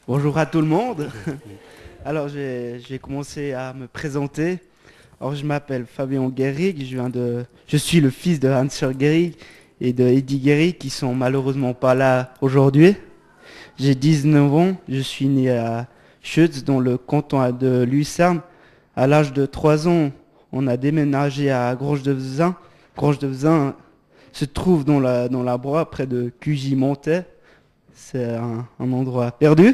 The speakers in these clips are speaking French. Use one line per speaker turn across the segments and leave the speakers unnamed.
Bonjour à tout le monde. Alors, je vais commencer à me présenter. Alors, je m'appelle Fabien Guérig. Je suis le fils de Hans Guérig et de Eddie Guérig qui sont malheureusement pas là aujourd'hui. J'ai 19 ans. Je suis né à Schütz, dans le canton de Lucerne. À l'âge de 3 ans, on a déménagé à Granges-de-Vezin. Granges-de-Vezin se trouve dans la Broye, près de Cugy-Montet. C'est un endroit perdu.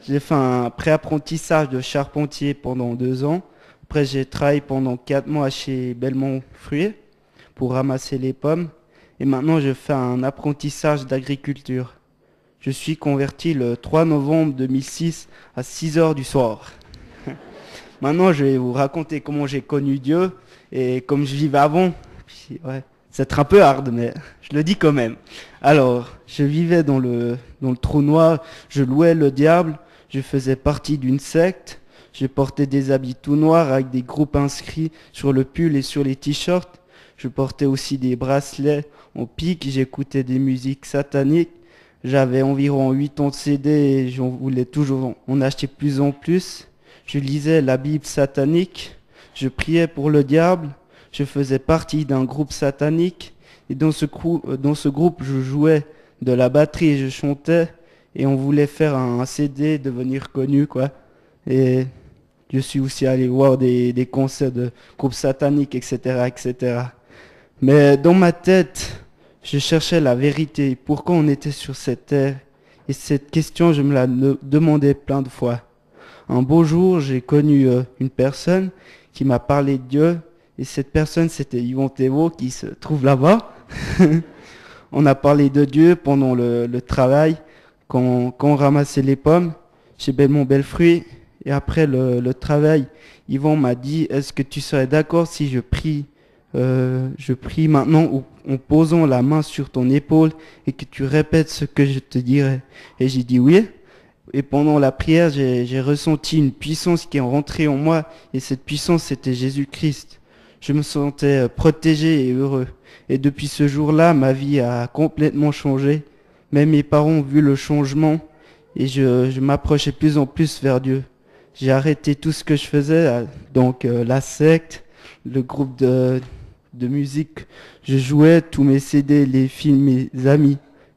J'ai fait un pré-apprentissage de charpentier pendant 2 ans. Après, j'ai travaillé pendant 4 mois chez Belmont Fruits pour ramasser les pommes. Et maintenant, je fais un apprentissage d'agriculture. Je suis converti le 3 novembre 2006 à 6 heures du soir. Maintenant, je vais vous raconter comment j'ai connu Dieu et comme je vivais avant. Puis, ouais, c'est un peu hard, mais je le dis quand même. Alors, je vivais dans le trou noir, je louais le diable, je faisais partie d'une secte, je portais des habits tout noirs avec des groupes inscrits sur le pull et sur les t-shirts. Je portais aussi des bracelets en pique, j'écoutais des musiques sataniques. J'avais environ 8 ans de CD et j'en voulais toujours en acheter de plus en plus. Je lisais la Bible satanique, je priais pour le diable, je faisais partie d'un groupe satanique et dans ce groupe je jouais de la batterie et je chantais et on voulait faire un CD, devenir connu quoi. Et je suis aussi allé voir des concerts de groupes sataniques, etc., etc. Mais dans ma tête, je cherchais la vérité, pourquoi on était sur cette terre. Et cette question, je me la demandais plein de fois. Un beau jour, j'ai connu une personne qui m'a parlé de Dieu. Et cette personne, c'était Yvon Thévault qui se trouve là-bas. On a parlé de Dieu pendant le travail, quand on ramassait les pommes chez Belmont Belfruit. Et après le travail, Yvon m'a dit, est-ce que tu serais d'accord si je prie maintenant en posant la main sur ton épaule et que tu répètes ce que je te dirai. Et j'ai dit oui. Et pendant la prière, j'ai ressenti une puissance qui est rentrée en moi. Et cette puissance, c'était Jésus-Christ. Je me sentais protégé et heureux. Et depuis ce jour-là, ma vie a complètement changé. Même mes parents ont vu le changement. Et je m'approchais de plus en plus vers Dieu. J'ai arrêté tout ce que je faisais, donc la secte, le groupe de musique. Je jouais tous mes CD, les films,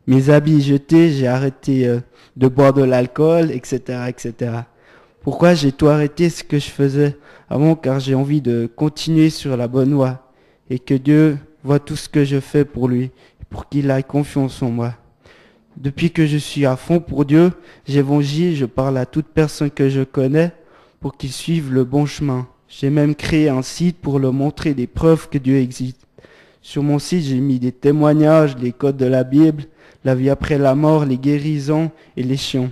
mes habits jetés. J'ai arrêté de boire de l'alcool, etc., etc. Pourquoi j'ai tout arrêté ce que je faisais avant? Car j'ai envie de continuer sur la bonne voie et que Dieu voit tout ce que je fais pour lui, pour qu'il ait confiance en moi. Depuis que je suis à fond pour Dieu, j'évangile, je parle à toute personne que je connais pour qu'ils suivent le bon chemin. J'ai même créé un site pour leur montrer des preuves que Dieu existe. Sur mon site, j'ai mis des témoignages, les codes de la Bible, la vie après la mort, les guérisons et les chiens.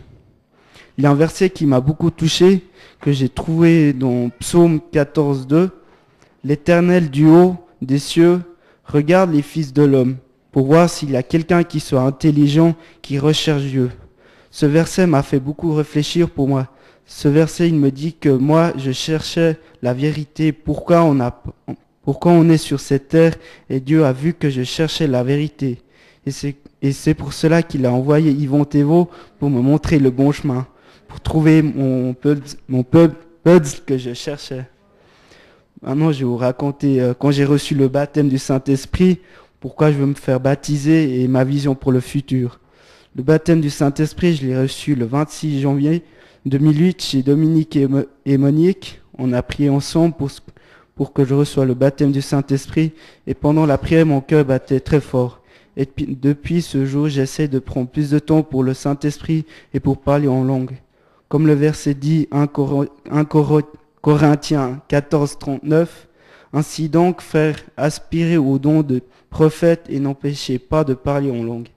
Il y a un verset qui m'a beaucoup touché, que j'ai trouvé dans Psaume 14:2. L'Éternel du haut des cieux regarde les fils de l'homme pour voir s'il y a quelqu'un qui soit intelligent, qui recherche Dieu. Ce verset m'a fait beaucoup réfléchir pour moi. Ce verset, il me dit que moi, je cherchais la vérité, pourquoi on est sur cette terre, et Dieu a vu que je cherchais la vérité. Et c'est pour cela qu'il a envoyé Yvon Thévault pour me montrer le bon chemin, pour trouver mon puzzle que je cherchais. Maintenant, je vais vous raconter quand j'ai reçu le baptême du Saint-Esprit, pourquoi je veux me faire baptiser et ma vision pour le futur. Le baptême du Saint-Esprit, je l'ai reçu le 26 janvier 2008 chez Dominique et Monique. On a prié ensemble pour que je reçoive le baptême du Saint-Esprit. Et pendant la prière, mon cœur battait très fort. Et depuis ce jour, j'essaie de prendre plus de temps pour le Saint-Esprit et pour parler en langue. Comme le verset dit, 1 Corinthiens 14:39, ainsi donc, frères, aspirez au don de prophète et n'empêchez pas de parler en langue.